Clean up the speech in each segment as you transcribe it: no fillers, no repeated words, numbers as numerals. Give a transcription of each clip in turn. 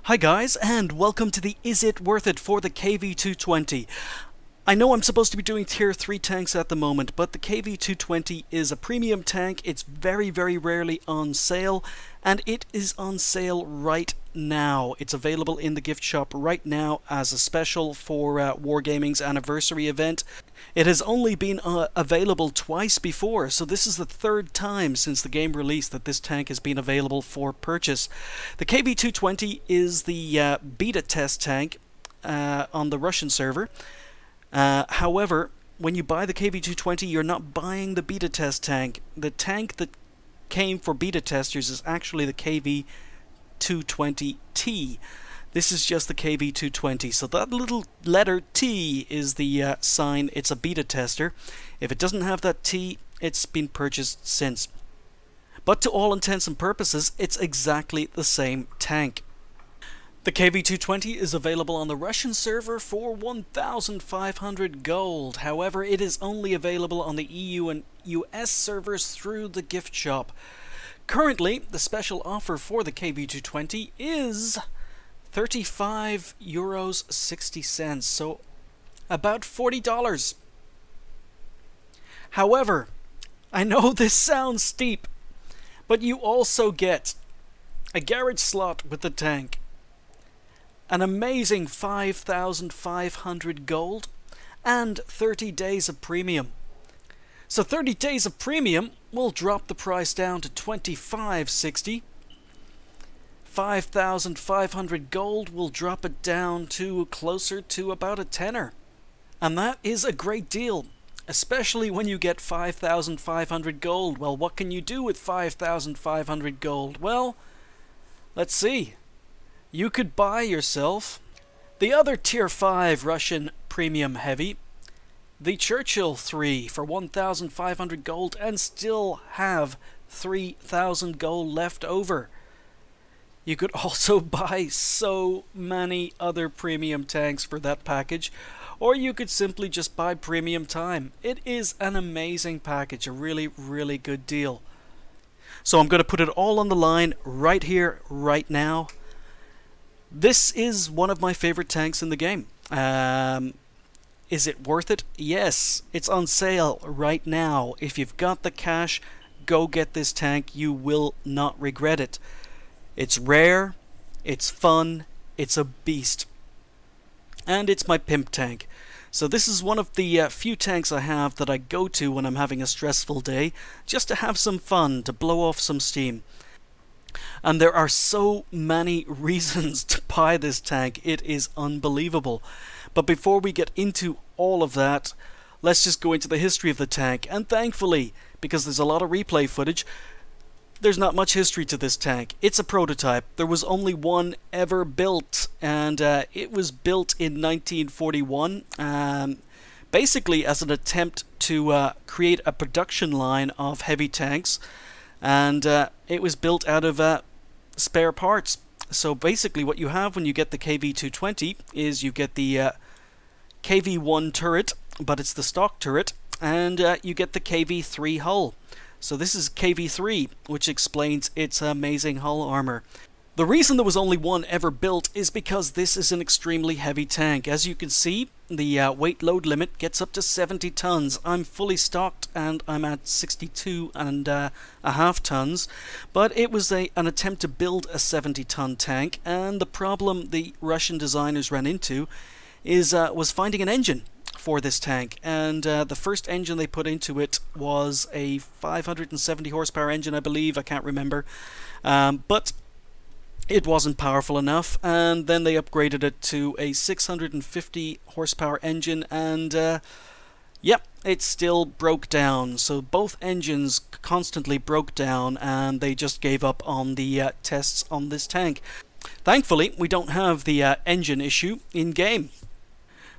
Hi guys, and welcome to the Is It Worth It for the KV-220. I know I'm supposed to be doing tier 3 tanks at the moment, but the KV-220 is a premium tank. It's very rarely on sale, and it is on sale right now. It's available in the gift shop right now as a special for Wargaming's anniversary event. It has only been available twice before, so this is the third time since the game release that this tank has been available for purchase. The KV-220 is the beta test tank on the Russian server. However, when you buy the KV-220, you're not buying the beta test tank. The tank that came for beta testers is actually the KV-220T. This is just the KV-220, so that little letter T is the sign it's a beta tester. If it doesn't have that T, it's been purchased since. But to all intents and purposes, it's exactly the same tank. The KV-220 is available on the Russian server for 1,500 gold. However, it is only available on the EU and US servers through the gift shop. Currently, the special offer for the KV-220 is €35.60, so about $40. However, I know this sounds steep, but you also get a garage slot with the tank, an amazing 5,500 gold, and 30 days of premium. So 30 days of premium will drop the price down to $25.60. 5,500 gold will drop it down to closer to about a tenner. And that is a great deal, especially when you get 5,500 gold. Well, what can you do with 5,500 gold? Well, let's see. You could buy yourself the other tier 5 Russian premium heavy, the Churchill 3 for 1,500 gold, and still have 3,000 gold left over. You could also buy so many other premium tanks for that package, or you could simply just buy premium time. It is an amazing package, a really good deal. So I'm going to put it all on the line right here, right now. This is one of my favorite tanks in the game. Is it worth it? Yes, it's on sale right now. If you've got the cash, go get this tank. You will not regret it. It's rare, it's fun, it's a beast. And it's my pimp tank. So this is one of the few tanks I have that I go to when I'm having a stressful day, just to have some fun, to blow off some steam. And there are so many reasons to buy this tank, it is unbelievable. But before we get into all of that, let's just go into the history of the tank. And thankfully, because there's a lot of replay footage, there's not much history to this tank. It's a prototype. There was only one ever built, and it was built in 1941, basically as an attempt to create a production line of heavy tanks, and it was built out of spare parts. So basically what you have when you get the KV-220 is you get the KV-1 turret, but it's the stock turret, and you get the KV-3 hull. So this is KV-3, which explains its amazing hull armor. The reason there was only one ever built is because this is an extremely heavy tank. As you can see, the weight load limit gets up to 70 tons. I'm fully stocked and I'm at 62.5 tons. But it was an attempt to build a 70-ton tank, and the problem the Russian designers ran into was finding an engine for this tank, and the first engine they put into it was a 570 horsepower engine, I believe. I can't remember, but it wasn't powerful enough, and then they upgraded it to a 650 horsepower engine, and yep, it still broke down. So both engines constantly broke down, and they just gave up on the tests on this tank. Thankfully, we don't have the engine issue in game.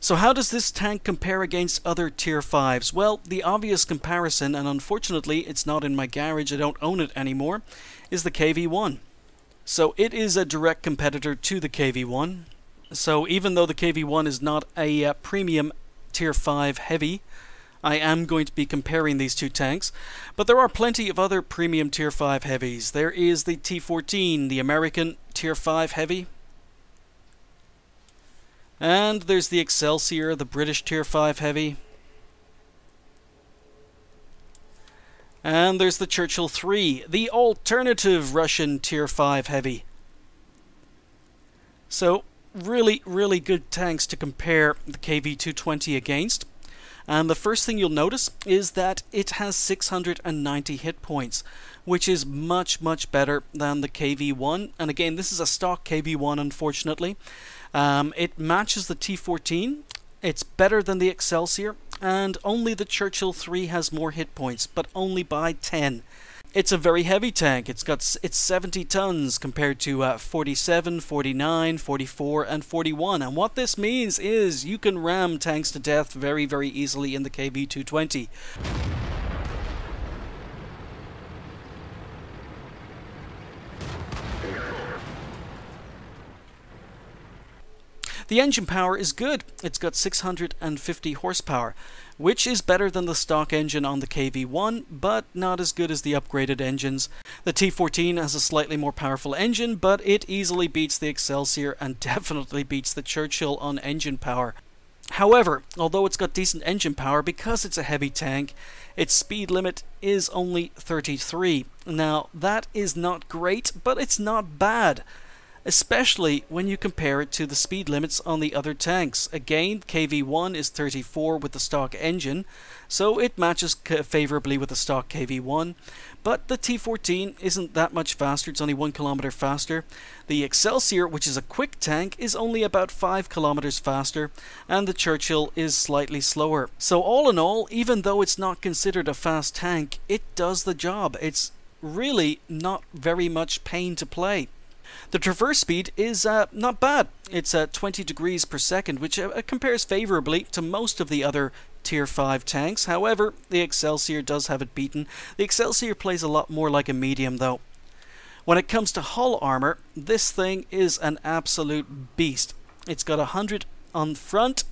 So how does this tank compare against other tier 5s? Well, the obvious comparison, and unfortunately it's not in my garage, I don't own it anymore, is the KV-1. So it is a direct competitor to the KV-1. So even though the KV-1 is not a premium tier 5 heavy, I am going to be comparing these two tanks. But there are plenty of other premium tier 5 heavies. There is the T-14, the American tier 5 heavy. And there's the Excelsior, the British Tier 5 heavy. And there's the Churchill 3, the alternative Russian Tier 5 heavy. So, really, really good tanks to compare the KV-220 against. And the first thing you'll notice is that it has 690 hit points, which is much, much better than the KV-1. And again, this is a stock KV-1, unfortunately. It matches the T14. It's better than the Excelsior, and only the Churchill 3 has more hit points, but only by 10. It's a very heavy tank. It's 70 tons compared to 47, 49, 44, and 41. And what this means is you can ram tanks to death very, very easily in the KV-220. The engine power is good. It's got 650 horsepower, which is better than the stock engine on the KV-1, but not as good as the upgraded engines. The T14 has a slightly more powerful engine, but it easily beats the Excelsior and definitely beats the Churchill on engine power. However, although it's got decent engine power, because it's a heavy tank, its speed limit is only 33. Now, that is not great, but it's not bad, especially when you compare it to the speed limits on the other tanks. Again, KV-1 is 34 with the stock engine, so it matches favorably with the stock KV-1, but the T14 isn't that much faster. It's only 1 kilometer faster. The Excelsior, which is a quick tank, is only about 5 kilometers faster, and the Churchill is slightly slower. So all in all, even though it's not considered a fast tank, it does the job. It's really not very much pain to play. The traverse speed is not bad. It's 20 degrees per second, which compares favorably to most of the other Tier 5 tanks. However, the Excelsior does have it beaten. The Excelsior plays a lot more like a medium, though. When it comes to hull armor, this thing is an absolute beast. It's got 100 on front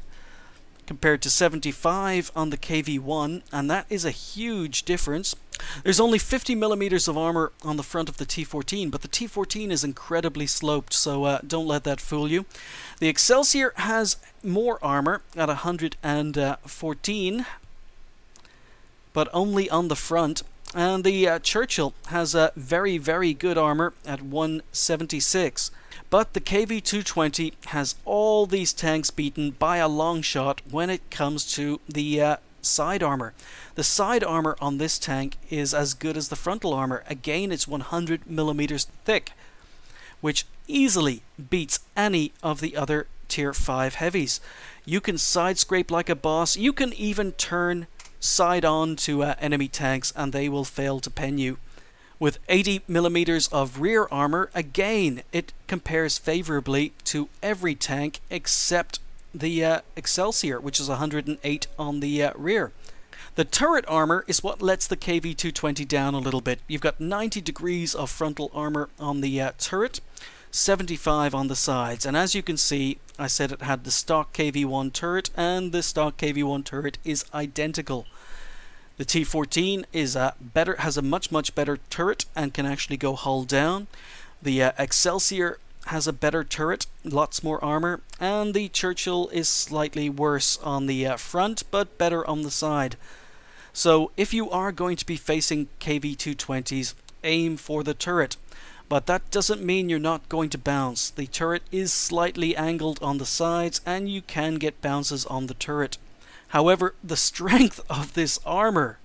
compared to 75 on the KV-1, and that is a huge difference. There's only 50 millimeters of armor on the front of the T14, but the T14 is incredibly sloped, so don't let that fool you. The Excelsior has more armor at 114, but only on the front. And the Churchill has a very, very good armor at 176. But the KV-220 has all these tanks beaten by a long shot when it comes to the side armor. The side armor on this tank is as good as the frontal armor. Again, it's 100 millimeters thick, which easily beats any of the other Tier 5 heavies. You can side scrape like a boss. You can even turn side on to enemy tanks and they will fail to pen you. With 80 millimeters of rear armor, again, it compares favorably to every tank except the Excelsior, which is 108 on the rear. The turret armor is what lets the KV-220 down a little bit. You've got 90 degrees of frontal armor on the turret, 75 on the sides, and as you can see, I said it had the stock KV-1 turret, and the stock KV-1 turret is identical. The T14 is has a much better turret and can actually go hull down. The Excelsior has a better turret, lots more armor, and the Churchill is slightly worse on the front, but better on the side. So if you are going to be facing KV-220s, aim for the turret. But that doesn't mean you're not going to bounce. The turret is slightly angled on the sides, and you can get bounces on the turret. However, the strength of this armor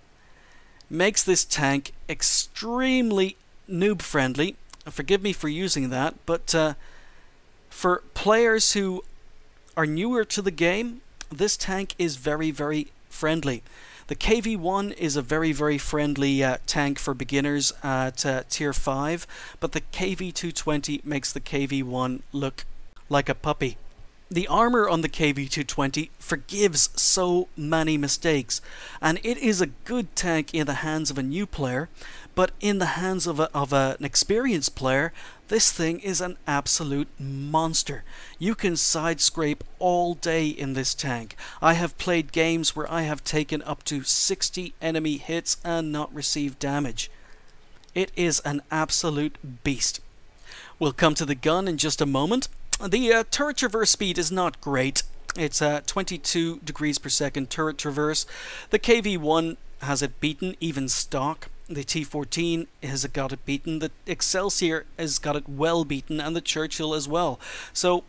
makes this tank extremely noob-friendly. Forgive me for using that, but for players who are newer to the game, this tank is very, very friendly. The KV-1 is a very, very friendly tank for beginners at Tier 5, but the KV-220 makes the KV-1 look like a puppy. The armor on the KV-220 forgives so many mistakes, and it is a good tank in the hands of a new player, but in the hands of an experienced player, this thing is an absolute monster. You can side scrape all day in this tank. I have played games where I have taken up to 60 enemy hits and not received damage. It is an absolute beast. We'll come to the gun in just a moment. The turret traverse speed is not great. It's 22 degrees per second turret traverse. The KV-1 has it beaten, even stock. The T-14 has got it beaten. The Excelsior has got it well beaten, and the Churchill as well. So,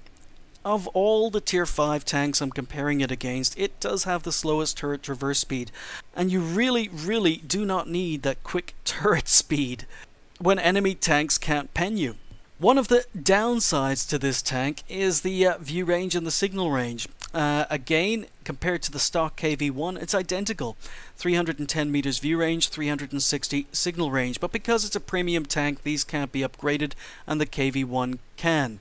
of all the Tier 5 tanks I'm comparing it against, it does have the slowest turret traverse speed. And you really, really do not need that quick turret speed when enemy tanks can't pen you. One of the downsides to this tank is the view range and the signal range. Again, compared to the stock KV-1, it's identical. 310 meters view range, 360 signal range. But because it's a premium tank, these can't be upgraded, and the KV-1 can.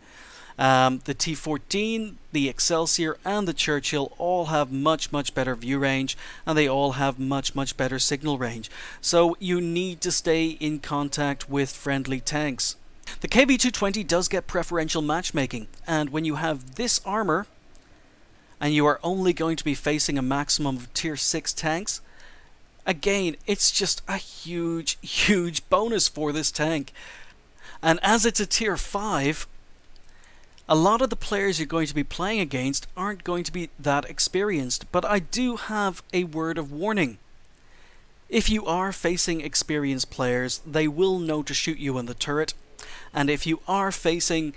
The T-14, the Excelsior, and the Churchill all have much, much better view range, and they all have much, much better signal range. So you need to stay in contact with friendly tanks. The KV-220 does get preferential matchmaking, and when you have this armor, and you are only going to be facing a maximum of Tier 6 tanks, again, it's just a huge, huge bonus for this tank. And as it's a Tier 5, a lot of the players you're going to be playing against aren't going to be that experienced, but I do have a word of warning. If you are facing experienced players, they will know to shoot you in the turret. And if you are facing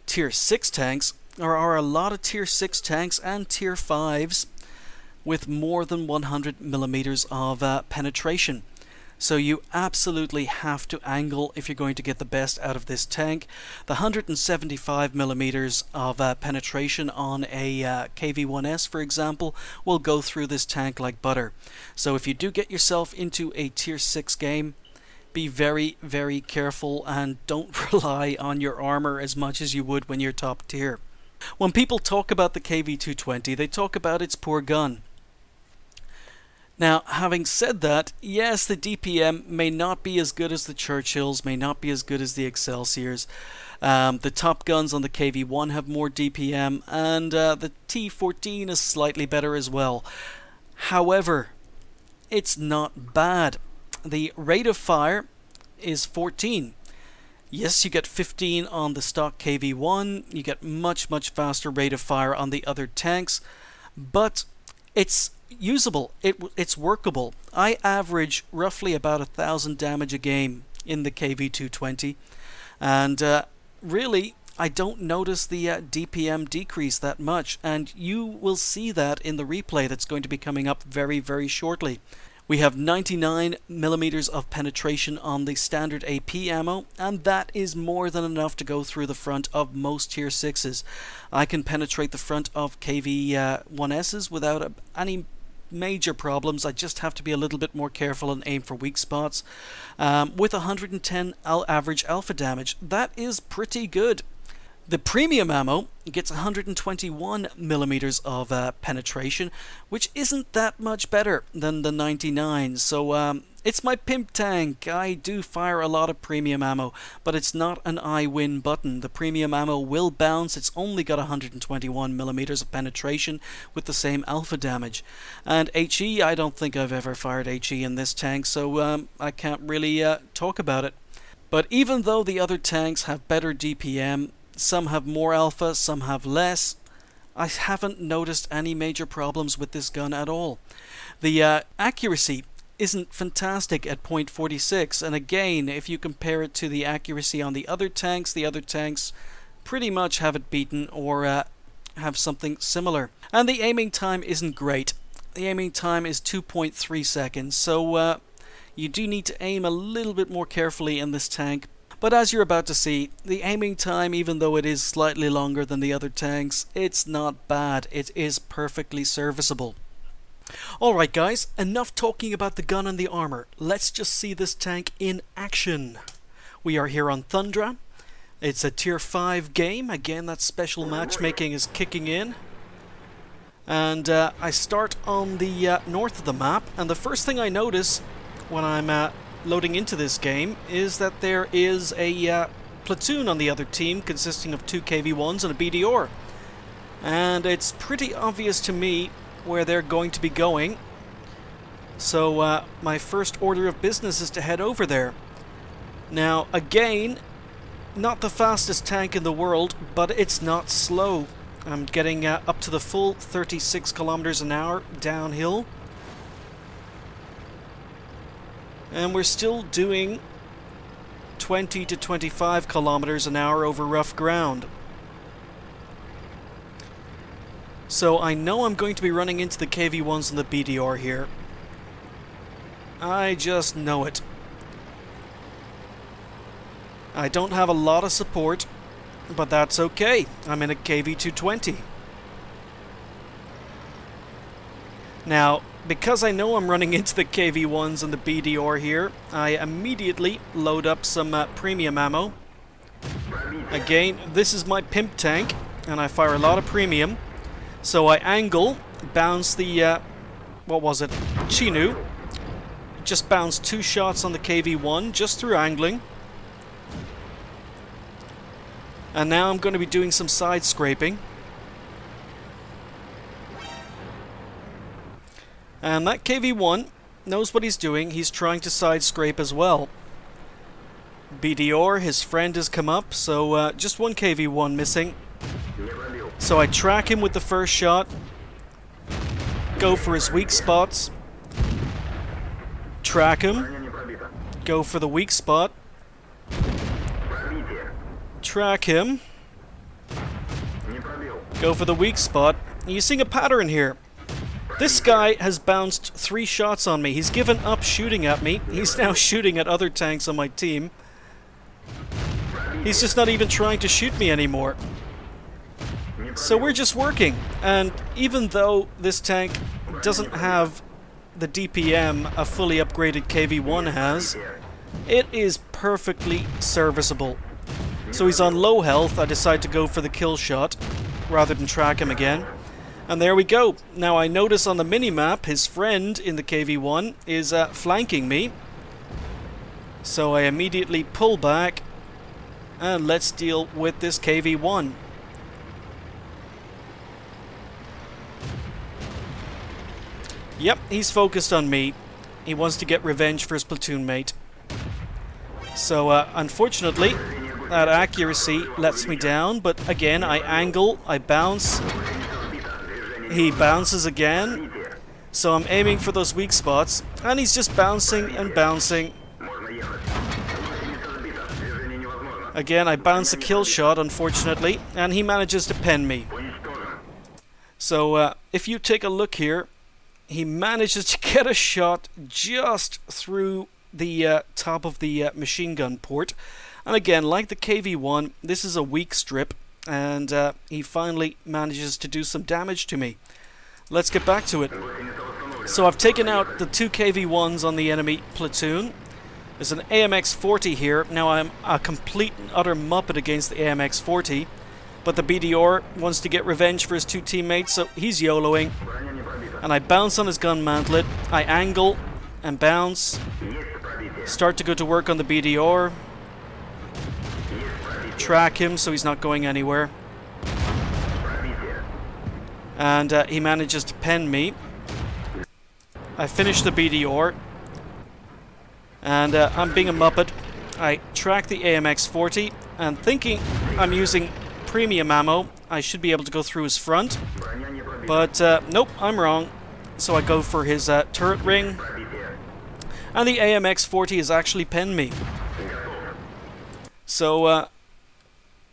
Tier 6 tanks, there are a lot of Tier 6 tanks and Tier 5s with more than 100 millimeters of penetration. So you absolutely have to angle if you're going to get the best out of this tank. The 175 millimeters of penetration on a KV-1S, for example, will go through this tank like butter. So if you do get yourself into a Tier 6 game, be very, very careful and don't rely on your armor as much as you would when you're top tier. When people talk about the KV-220, they talk about its poor gun. Now, having said that, yes, the DPM may not be as good as the Churchills, may not be as good as the Excelsiors. The top guns on the KV-1 have more DPM, and the T-14 is slightly better as well. However, it's not bad. The rate of fire is 14. Yes, you get 15 on the stock KV-1, you get much, much faster rate of fire on the other tanks, but it's usable, it's workable. I average roughly about 1,000 damage a game in the KV-220, and really, I don't notice the DPM decrease that much, and you will see that in the replay that's going to be coming up very, very shortly. We have 99 millimeters of penetration on the standard AP ammo, and that is more than enough to go through the front of most Tier 6s. I can penetrate the front of KV-1Ss without any major problems. I just have to be a little bit more careful and aim for weak spots. With 110 average alpha damage, that is pretty good. The premium ammo gets 121 millimeters of penetration, which isn't that much better than the 99. So it's my pimp tank. I do fire a lot of premium ammo, but it's not an I win button. The premium ammo will bounce. It's only got 121 millimeters of penetration with the same alpha damage. And HE, I don't think I've ever fired HE in this tank, so I can't really talk about it. But even though the other tanks have better DPM, some have more alpha, some have less, I haven't noticed any major problems with this gun at all. The accuracy isn't fantastic at .46, and again, if you compare it to the accuracy on the other tanks pretty much have it beaten or have something similar. And the aiming time isn't great. The aiming time is 2.3 seconds, so you do need to aim a little bit more carefully in this tank. But as you're about to see, the aiming time, even though it is slightly longer than the other tanks, it's not bad. It is perfectly serviceable. Alright guys, enough talking about the gun and the armor. Let's just see this tank in action. We are here on Thundra. It's a Tier 5 game. Again, that special matchmaking is kicking in. And I start on the north of the map, and the first thing I notice when I'm loading into this game is that there is a platoon on the other team consisting of 2 KV-1s and a BDR. And it's pretty obvious to me where they're going to be going. So my first order of business is to head over there. Now again, not the fastest tank in the world, but it's not slow. I'm getting up to the full 36 kilometers an hour downhill. And we're still doing 20 to 25 kilometers an hour over rough ground. So I know I'm going to be running into the KV-1s and the BDR here. I just know it. I don't have a lot of support, but that's okay. I'm in a KV-220. Now, because I know I'm running into the KV-1s and the BDR here, I immediately load up some premium ammo. Again, this is my pimp tank, and I fire a lot of premium. So I angle, bounce the, what was it, Chinu. Just bounced 2 shots on the KV-1 just through angling. And now I'm going to be doing some side scraping. And that KV-1 knows what he's doing. He's trying to side scrape as well. BDR, his friend, has come up, so just one KV-1 missing. So I track him with the first shot, go for his weak spots, track him, go for the weak spot, track him, go for the weak spot. You're seeing a pattern here. This guy has bounced 3 shots on me. He's given up shooting at me. He's now shooting at other tanks on my team. He's just not even trying to shoot me anymore. So we're just working, and even though this tank doesn't have the DPM a fully upgraded KV-1 has, it is perfectly serviceable. So he's on low health. I decide to go for the kill shot rather than track him again. And there we go. Now I notice on the minimap his friend in the KV-1 is flanking me. So I immediately pull back and let's deal with this KV-1. Yep, he's focused on me. He wants to get revenge for his platoon mate. So, unfortunately, that accuracy lets me down. But again, I angle, I bounce. He bounces again. So I'm aiming for those weak spots. And he's just bouncing and bouncing. Again, I bounce a kill shot, unfortunately. And he manages to pen me. So, if you take a look here, he manages to get a shot just through the top of the machine gun port. And again, like the KV-1, this is a weak strip, and he finally manages to do some damage to me. Let's get back to it. So I've taken out the 2 KV-1s on the enemy platoon. There's an AMX-40 here. Now I'm a complete and utter muppet against the AMX-40, but the BDR wants to get revenge for his 2 teammates, so he's YOLOing. And I bounce on his gun mantlet, I angle and bounce, start to go to work on the BDR, track him so he's not going anywhere, and he manages to pen me. I finish the BDR, and I'm being a muppet. I track the AMX-40, and thinking I'm using premium ammo, I should be able to go through his front. But, nope, I'm wrong. So I go for his turret ring. And the AMX-40 has actually penned me. So,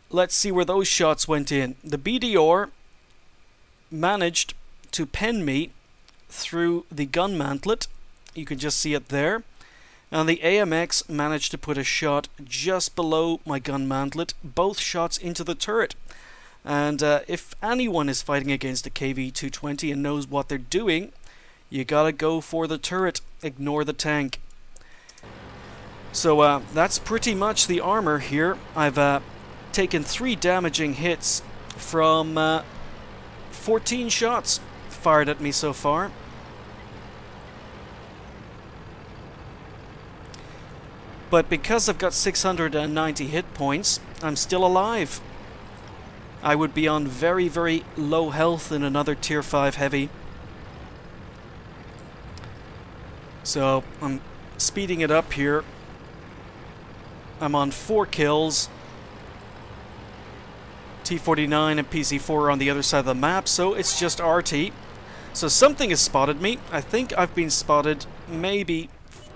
let's see where those shots went in. The BDR managed to pen me through the gun mantlet. You can just see it there. And the AMX managed to put a shot just below my gun mantlet. Both shots into the turret. And if anyone is fighting against a KV-220 and knows what they're doing, you gotta go for the turret, ignore the tank. So that's pretty much the armor here. I've taken 3 damaging hits from 14 shots fired at me so far. But because I've got 690 hit points, I'm still alive. I would be on very, very low health in another tier 5 heavy. So I'm speeding it up here. I'm on 4 kills. T-49 and PC-4 are on the other side of the map, so it's just RT. So something has spotted me. I think I've been spotted maybe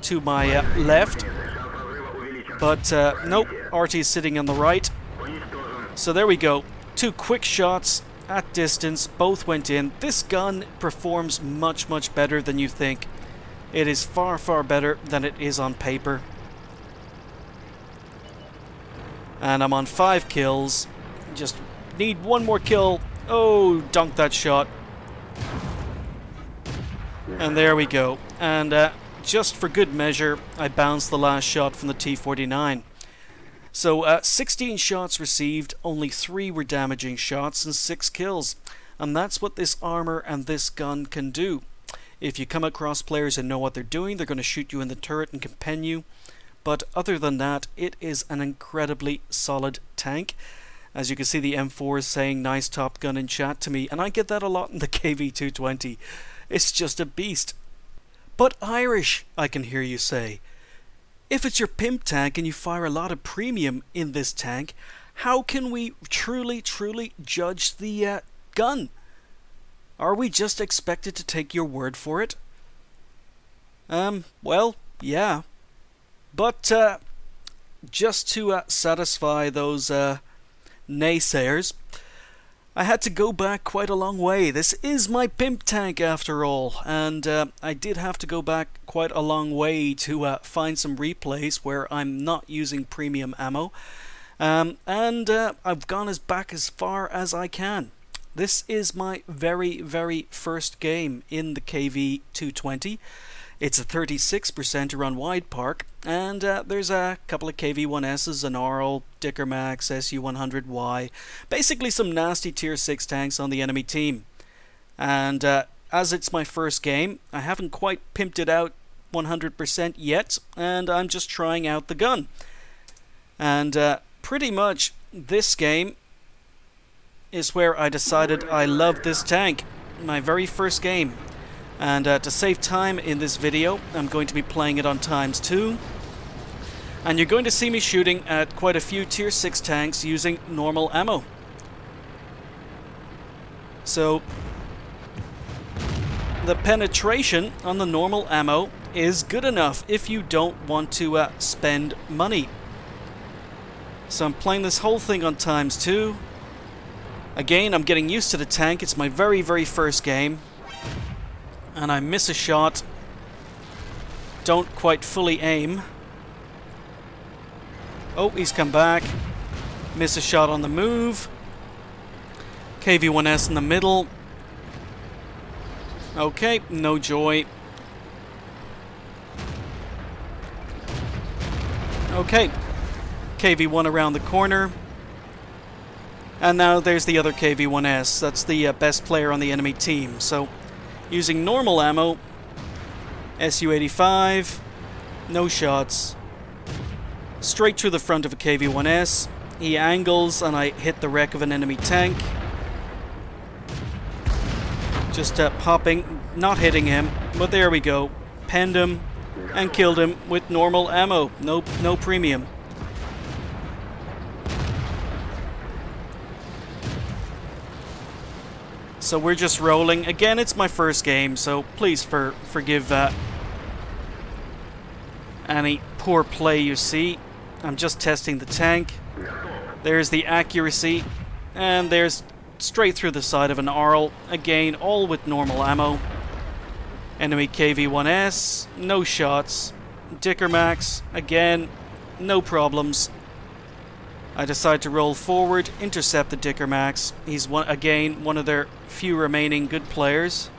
to my left. But nope, RT is sitting on the right. So there we go. 2 quick shots at distance, both went in. This gun performs much, much better than you think. It is far, far better than it is on paper. And I'm on 5 kills. Just need 1 more kill. Oh, dunk that shot. And there we go. And just for good measure, I bounced the last shot from the T-49. So 16 shots received, only 3 were damaging shots and 6 kills. And that's what this armor and this gun can do. If you come across players who know what they're doing, they're going to shoot you in the turret and compel you. But other than that, it is an incredibly solid tank. As you can see, the M4 is saying nice Top Gun in chat to me, and I get that a lot in the KV-220. It's just a beast. But Irish, I can hear you say. If it's your pimp tank and you fire a lot of premium in this tank, how can we truly judge the gun? Are we just expected to take your word for it? Well, yeah. But just to satisfy those naysayers, I had to go back quite a long way. This is my pimp tank after all, and I did have to go back quite a long way to find some replays where I'm not using premium ammo, and I've gone back as far as I can. This is my very first game in the KV-220. It's a 36% on Wide Park, and there's a couple of KV-1Ss, an Arl, Dickermax, SU-100Y, basically some nasty tier 6 tanks on the enemy team. And as it's my first game, I haven't quite pimped it out 100% yet, and I'm just trying out the gun. And pretty much this game is where I decided I love this tank, my very first game. And to save time in this video, I'm going to be playing it on ×2. And you're going to see me shooting at quite a few tier 6 tanks using normal ammo. So the penetration on the normal ammo is good enough if you don't want to spend money. So I'm playing this whole thing on ×2. Again, I'm getting used to the tank. It's my very first game. And I miss a shot, don't quite fully aim. Oh, he's come back. Miss a shot on the move. KV-1S in the middle. Okay, no joy. Okay, KV-1 around the corner. And now there's the other KV-1S. That's the best player on the enemy team. So using normal ammo, SU-85, no shots. Straight through the front of a KV-1S. He angles and I hit the wreck of an enemy tank. Just popping, not hitting him, but there we go. Penned him and killed him with normal ammo, no premium. So we're just rolling. Again, it's my first game, so please forgive any poor play you see. I'm just testing the tank. There's the accuracy, and there's straight through the side of an Arl. Again, all with normal ammo. Enemy KV-1S, no shots. Dickermax, again, no problems. I decide to roll forward, intercept the Dickermax. He's again one of their few remaining good players.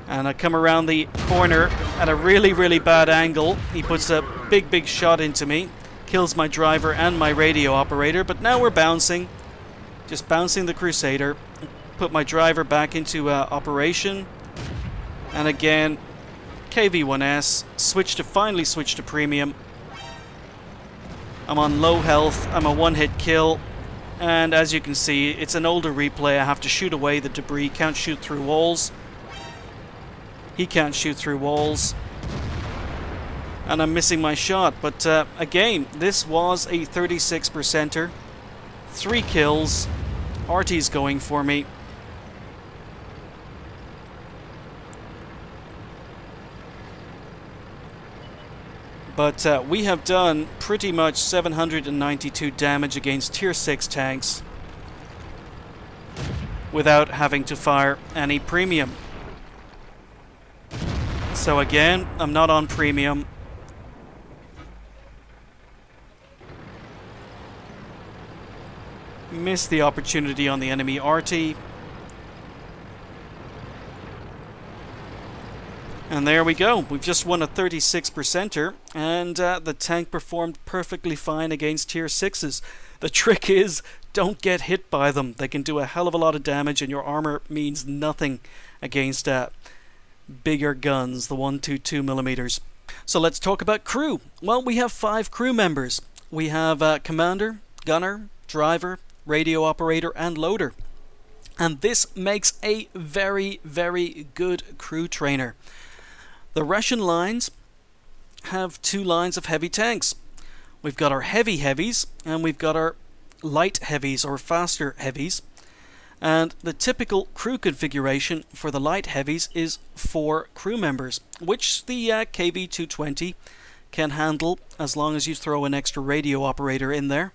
And I come around the corner at a really bad angle. He puts a big shot into me. Kills my driver and my radio operator. But now we're bouncing. Just bouncing the Crusader. Put my driver back into operation. And again, KV-1S. Finally switch to premium. I'm on low health, I'm a one-hit kill, and as you can see, it's an older replay. I have to shoot away the debris, can't shoot through walls. He can't shoot through walls. And I'm missing my shot, but again, this was a 36%er 3 kills. Artie's going for me. But we have done pretty much 792 damage against tier 6 tanks without having to fire any premium. So again, I'm not on premium. Missed the opportunity on the enemy Artie. And there we go. We've just won a 36%er, and the tank performed perfectly fine against tier 6s. The trick is, don't get hit by them. They can do a hell of a lot of damage, and your armor means nothing against bigger guns, the 122mm. So let's talk about crew. Well, we have 5 crew members. We have commander, gunner, driver, radio operator, and loader. And this makes a very, very good crew trainer. The Russian lines have 2 lines of heavy tanks. We've got our heavy heavies, and we've got our light heavies, or faster heavies. And the typical crew configuration for the light heavies is 4 crew members, which the KV-220 can handle as long as you throw an extra radio operator in there.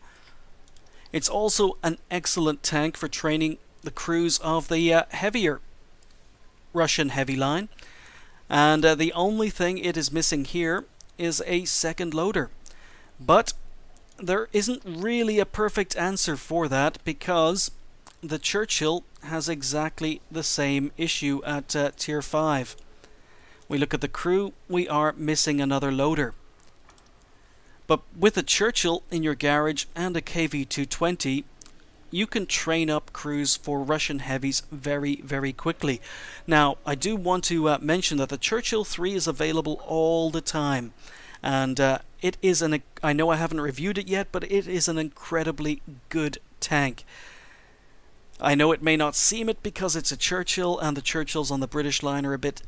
It's also an excellent tank for training the crews of the heavier Russian heavy line. And the only thing it is missing here is a second loader. But there isn't really a perfect answer for that, because the Churchill has exactly the same issue at tier 5. We look at the crew, we are missing another loader. But with a Churchill in your garage and a KV-220, you can train up crews for Russian heavies very, very quickly. Now, I do want to mention that the Churchill 3 is available all the time. And it is I know I haven't reviewed it yet, but it is an incredibly good tank. I know it may not seem it because it's a Churchill, and the Churchills on the British line are a bit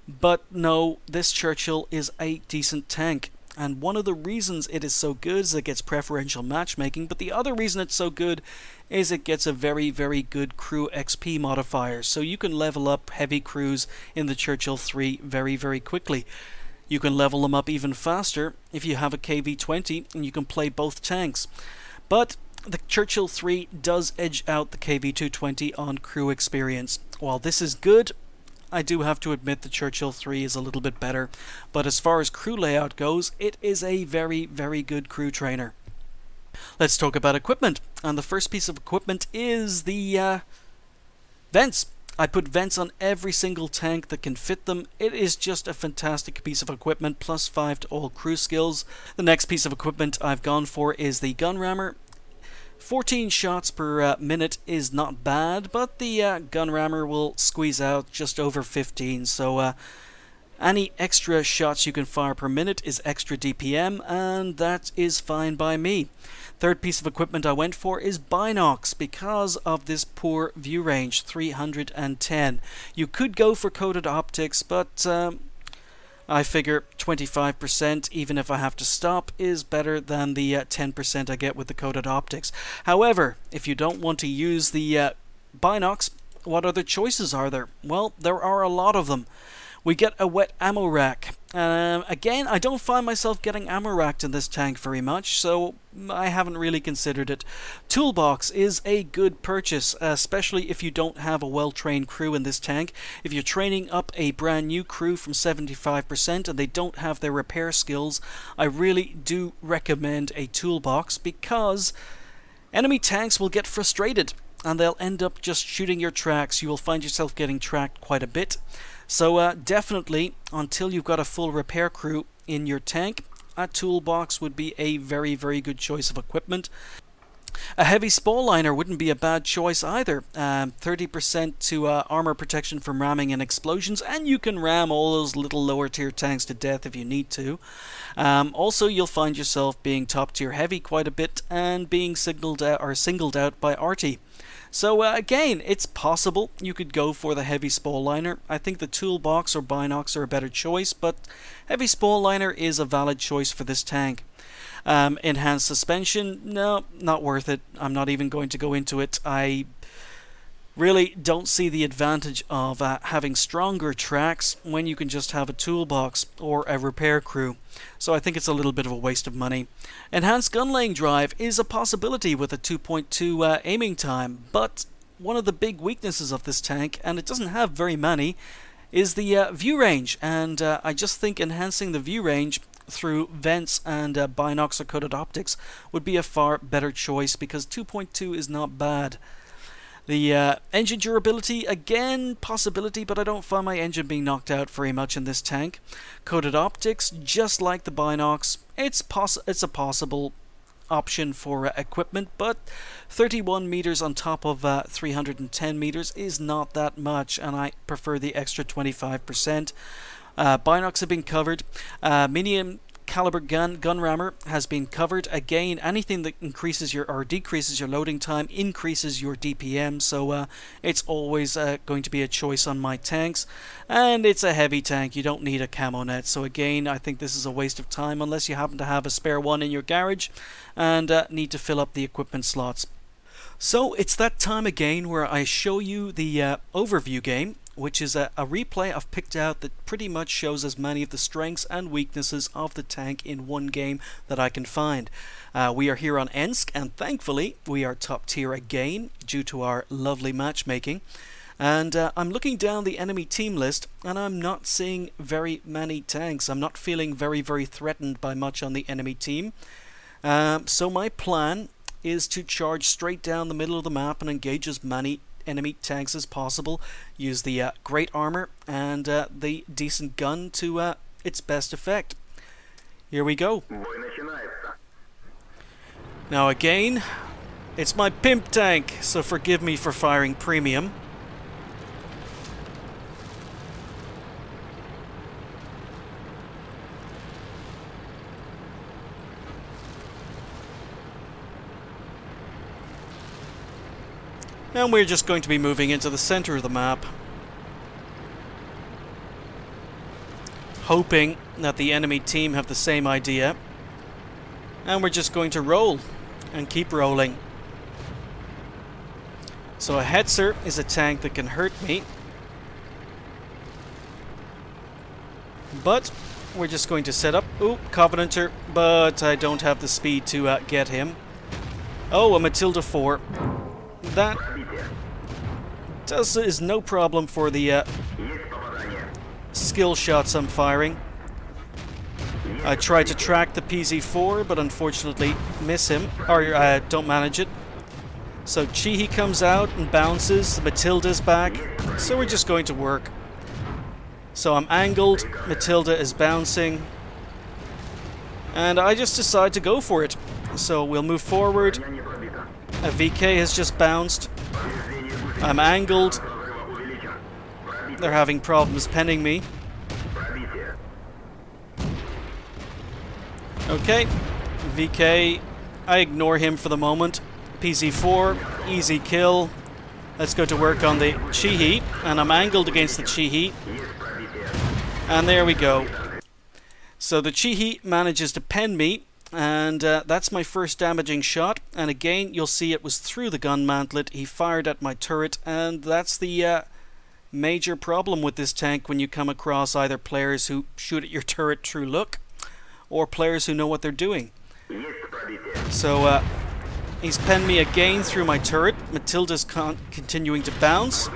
but no, this Churchill is a decent tank. And one of the reasons it is so good is it gets preferential matchmaking, but the other reason it's so good is it gets a very, very good crew XP modifier. So you can level up heavy crews in the Churchill 3 very, very quickly. You can level them up even faster if you have a KV-20 and you can play both tanks. But the Churchill 3 does edge out the KV-220 on crew experience. While this is good, I do have to admit the Churchill 3 is a little bit better, but as far as crew layout goes, it is a very, very good crew trainer. Let's talk about equipment, and the first piece of equipment is the vents. I put vents on every single tank that can fit them. It is just a fantastic piece of equipment, +5 to all crew skills. The next piece of equipment I've gone for is the gun rammer. 14 shots per minute is not bad, but the gun rammer will squeeze out just over 15, so any extra shots you can fire per minute is extra DPM, and that is fine by me. Third piece of equipment I went for is binocs, because of this poor view range, 310. You could go for coated optics, but I figure 25%, even if I have to stop, is better than the 10% I get with the coated optics. However, if you don't want to use the binocs, what other choices are there? Well, there are a lot of them. We get a wet ammo rack. Again, I don't find myself getting ammo racked in this tank very much, so I haven't really considered it. Toolbox is a good purchase, especially if you don't have a well-trained crew in this tank. If you're training up a brand new crew from 75% and they don't have their repair skills, I really do recommend a toolbox, because enemy tanks will get frustrated and they'll end up just shooting your tracks. You will find yourself getting tracked quite a bit. So definitely, until you've got a full repair crew in your tank, a toolbox would be a very, very good choice of equipment. A heavy spall liner wouldn't be a bad choice either. 30% to armor protection from ramming and explosions, and you can ram all those little lower tier tanks to death if you need to. Also, you'll find yourself being top tier heavy quite a bit and being singled out by Artie. So again, it's possible you could go for the heavy spall liner. I think the toolbox or binocs are a better choice, but heavy spall liner is a valid choice for this tank. Enhanced suspension, no, not worth it. I'm not even going to go into it. I really don't see the advantage of having stronger tracks when you can just have a toolbox or a repair crew. So I think it's a little bit of a waste of money. Enhanced gun laying drive is a possibility with a 2.2 aiming time, but one of the big weaknesses of this tank, and it doesn't have very many, is the view range. And I just think enhancing the view range through vents and binocs or coated optics would be a far better choice, because 2.2 is not bad. The engine durability, again, possibility, but I don't find my engine being knocked out very much in this tank. Coated optics, just like the binocs, it's a possible option for equipment, but 31 meters on top of 310 meters is not that much, and I prefer the extra 25%. Binocs have been covered. Medium caliber gun rammer has been covered. Again, anything that increases your or decreases your loading time increases your DPM, so it's always going to be a choice on my tanks. And it's a heavy tank, you don't need a camo net, so again I think this is a waste of time unless you happen to have a spare one in your garage and need to fill up the equipment slots. So it's that time again where I show you the overview game, which is a replay I've picked out that pretty much shows as many of the strengths and weaknesses of the tank in one game that I can find. We are here on Ensk, and thankfully we are top tier again due to our lovely matchmaking. And I'm looking down the enemy team list, and I'm not seeing very many tanks. I'm not feeling very threatened by much on the enemy team. So my plan is to charge straight down the middle of the map and engage as many enemy tanks as possible, use the great armor and the decent gun to its best effect. Here we go. Now again, it's my pimp tank, so forgive me for firing premium. And we're just going to be moving into the center of the map, hoping that the enemy team have the same idea. And we're just going to roll and keep rolling. So a Hetzer is a tank that can hurt me, but we're just going to set up. Ooh, Covenanter, but I don't have the speed to get him. Oh, a Matilda 4. That is no problem for the skill shots I'm firing. I tried to track the PZ4, but unfortunately miss him, or don't manage it. So Chihi comes out and bounces, Matilda's back, so we're just going to work. So I'm angled, Matilda is bouncing, and I just decide to go for it. So we'll move forward. A VK has just bounced. I'm angled. They're having problems penning me. Okay, VK, I ignore him for the moment. PZ4, easy kill. Let's go to work on the Chihi, and I'm angled against the Chihi. And there we go. So the Chihi manages to pen me, and that's my first damaging shot. And again, you'll see it was through the gun mantlet. He fired at my turret, and that's the major problem with this tank when you come across either players who shoot at your turret through look, or players who know what they're doing. So he's penned me again through my turret. Matilda's continuing to bounce.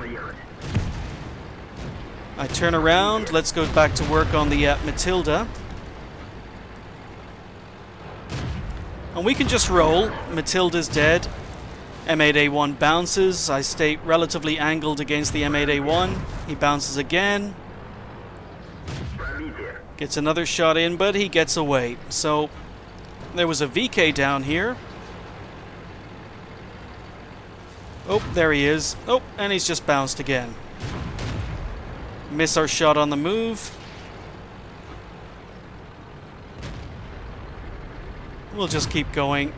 I turn around. Let's go back to work on the Matilda. And we can just roll. Matilda's dead. M8A1 bounces. I stay relatively angled against the M8A1. He bounces again. Gets another shot in, but he gets away. So there was a VK down here. Oh, there he is. Oh, and he's just bounced again. Miss our shot on the move. We'll just keep going.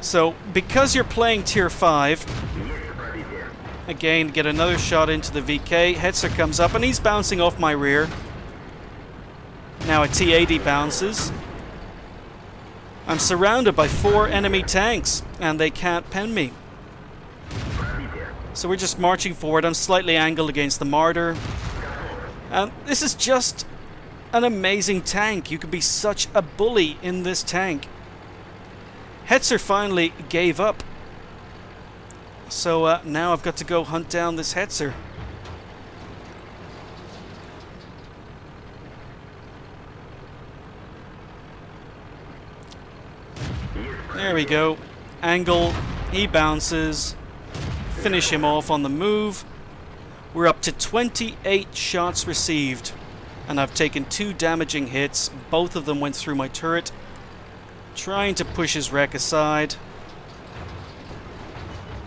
So, because you're playing Tier 5, again, get another shot into the VK. Hetzer comes up and he's bouncing off my rear. Now a T-80 bounces. I'm surrounded by 4 enemy tanks and they can't pen me. So we're just marching forward. I'm slightly angled against the Martyr. And this is just an amazing tank. You can be such a bully in this tank. Hetzer finally gave up. So now I've got to go hunt down this Hetzer. There we go. Angle. He bounces. Finish him off on the move. We're up to 28 shots received. And I've taken 2 damaging hits. Both of them went through my turret. Trying to push his wreck aside.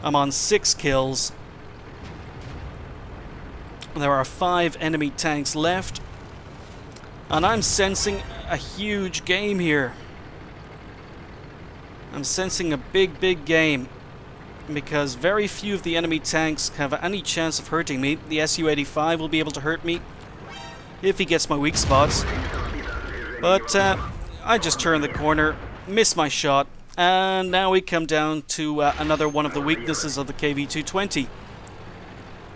I'm on 6 kills. There are 5 enemy tanks left. And I'm sensing a huge game here. I'm sensing a big game. Because very few of the enemy tanks have any chance of hurting me. The Su-85 will be able to hurt me if he gets my weak spots. But I just turned the corner, missed my shot, and now we come down to another one of the weaknesses of the KV-220.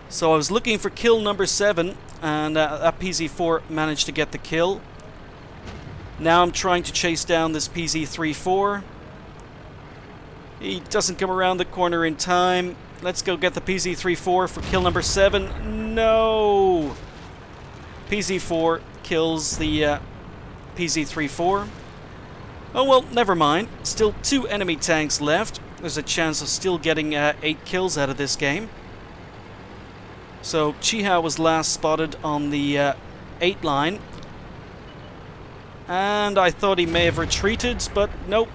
So I was looking for kill number 7, and that PZ-4 managed to get the kill. Now I'm trying to chase down this PZ-34. He doesn't come around the corner in time. Let's go get the PZ-34 for kill number 7. No! PZ-4 kills the PZ-34. Oh well, never mind. Still 2 enemy tanks left. There's a chance of still getting 8 kills out of this game. So Chiha was last spotted on the 8 line. And I thought he may have retreated, but nope.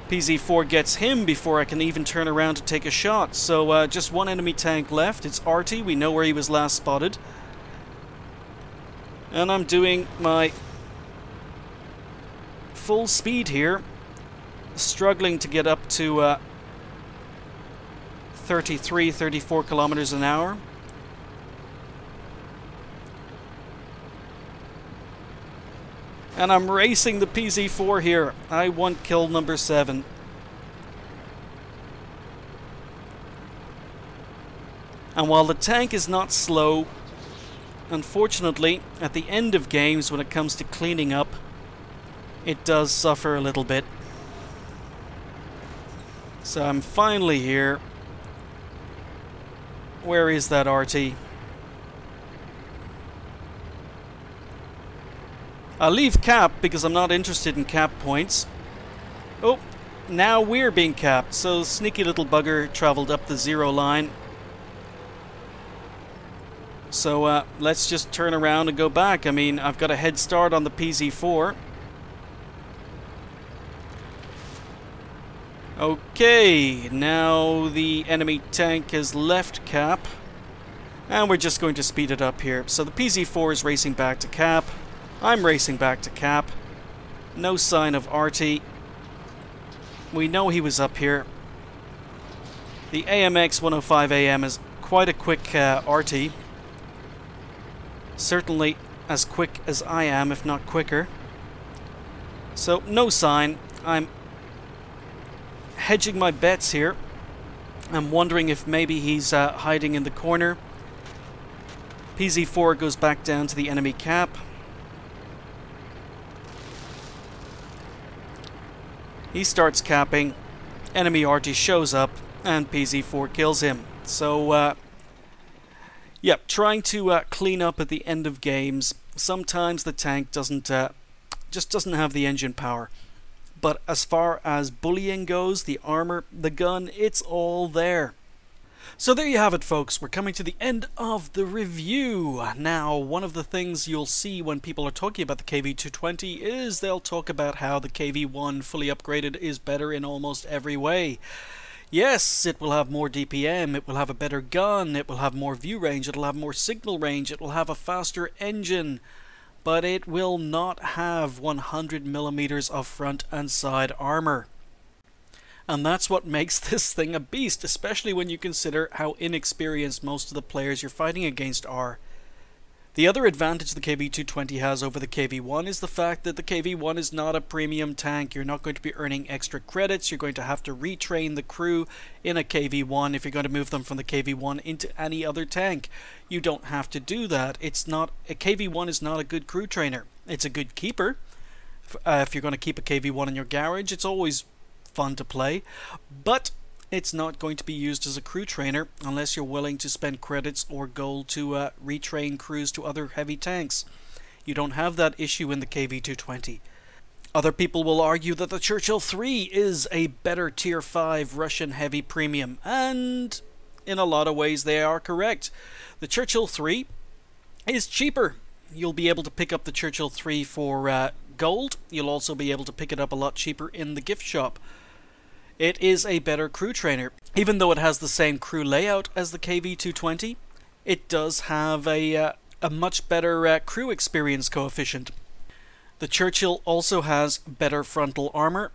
PZ-4 gets him before I can even turn around to take a shot. So just 1 enemy tank left. It's Arty. We know where he was last spotted. And I'm doing my full speed here. Struggling to get up to 33, 34 kilometers an hour. And I'm racing the PZ-4 here. I want kill number 7. And while the tank is not slow, unfortunately, at the end of games when it comes to cleaning up, it does suffer a little bit. So I'm finally here. Where is that RT? I'll leave cap because I'm not interested in cap points. Oh, now we're being capped. So sneaky little bugger traveled up the 0 line. So let's just turn around and go back. I mean, I've got a head start on the PZ-4. Okay, now the enemy tank has left cap. And we're just going to speed it up here. So the PZ-4 is racing back to cap. I'm racing back to cap. No sign of Arty. We know he was up here. The AMX 105 AM is quite a quick Arty. Certainly as quick as I am, if not quicker. So, no sign. I'm hedging my bets here. I'm wondering if maybe he's hiding in the corner. PZ-4 goes back down to the enemy cap. He starts capping, enemy Arty shows up, and PZ-4 kills him. So, yep, trying to clean up at the end of games. Sometimes the tank doesn't, just doesn't have the engine power. But as far as bullying goes, the armor, the gun, it's all there. So there you have it, folks. We're coming to the end of the review. Now, one of the things you'll see when people are talking about the KV-220 is they'll talk about how the KV-1 fully upgraded is better in almost every way. Yes, it will have more DPM, it will have a better gun, it will have more view range, it will have more signal range, it will have a faster engine, but it will not have 100 millimeters of front and side armor. And that's what makes this thing a beast, especially when you consider how inexperienced most of the players you're fighting against are. The other advantage the KV-220 has over the KV-1 is the fact that the KV-1 is not a premium tank. You're not going to be earning extra credits. You're going to have to retrain the crew in a KV-1 if you're going to move them from the KV-1 into any other tank. You don't have to do that. A KV-1 is not a good crew trainer. It's a good keeper. If you're going to keep a KV-1 in your garage, it's always fun to play, but it's not going to be used as a crew trainer unless you're willing to spend credits or gold to retrain crews to other heavy tanks. You don't have that issue in the KV-220. Other people will argue that the Churchill 3 is a better Tier 5 Russian heavy premium, and in a lot of ways they are correct. The Churchill 3 is cheaper. You'll be able to pick up the Churchill 3 for gold. You'll also be able to pick it up a lot cheaper in the gift shop. It is a better crew trainer. Even though it has the same crew layout as the KV-220, it does have a much better crew experience coefficient. The Churchill also has better frontal armor.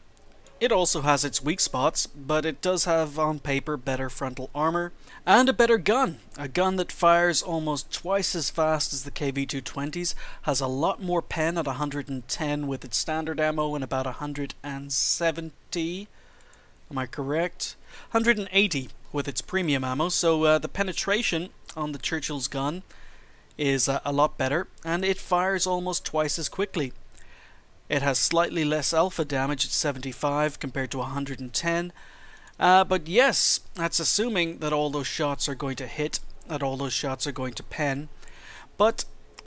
It also has its weak spots, but it does have on paper better frontal armor and a better gun. A gun that fires almost twice as fast as the KV-220's, has a lot more pen at 110 with its standard ammo and about 170. Am I correct? 180 with its premium ammo, so the penetration on the Churchill's gun is a lot better, and it fires almost twice as quickly. It has slightly less alpha damage at 75 compared to 110, but yes, that's assuming that all those shots are going to hit, that all those shots are going to pen. But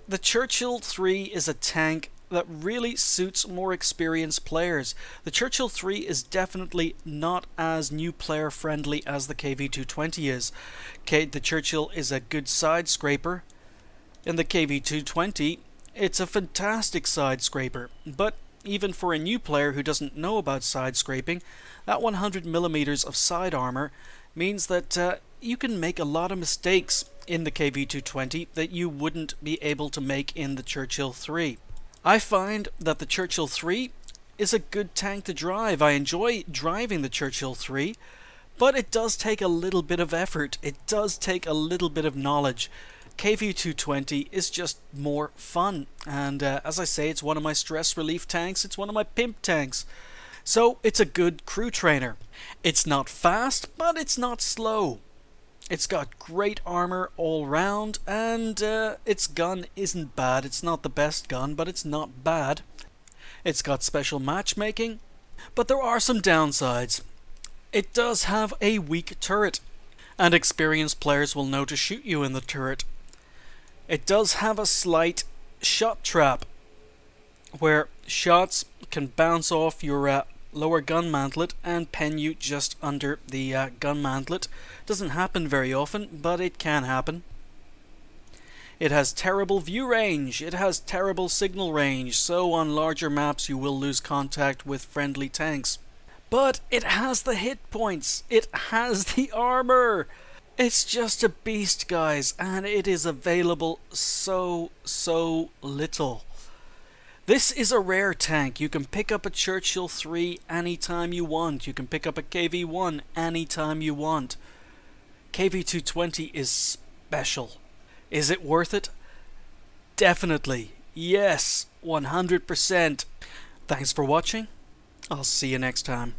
the Churchill 3 is a tank that really suits more experienced players. The Churchill 3 is definitely not as new player friendly as the KV-220 is. The Churchill is a good side scraper. In the KV-220, it's a fantastic side scraper, but even for a new player who doesn't know about side scraping, that 100mm of side armor means that you can make a lot of mistakes in the KV-220 that you wouldn't be able to make in the Churchill 3. I find that the Churchill 3 is a good tank to drive. I enjoy driving the Churchill 3, but it does take a little bit of effort. It does take a little bit of knowledge. KV-220 is just more fun, and as I say, it's one of my stress relief tanks, it's one of my pimp tanks. So it's a good crew trainer. It's not fast, but it's not slow. It's got great armor all round, and its gun isn't bad. It's not the best gun, but it's not bad. It's got special matchmaking, but there are some downsides. It does have a weak turret, and experienced players will know to shoot you in the turret. It does have a slight shot trap, where shots can bounce off your lower gun mantlet and pen you just under the gun mantlet. Doesn't happen very often, but it can happen. It has terrible view range, it has terrible signal range, so on larger maps you will lose contact with friendly tanks. But it has the hit points, it has the armor. It's just a beast, guys, and it is available so little. This is a rare tank. You can pick up a Churchill 3 anytime you want. You can pick up a KV-1 anytime you want. KV-220 is special. Is it worth it? Definitely. Yes, 100%. Thanks for watching. I'll see you next time.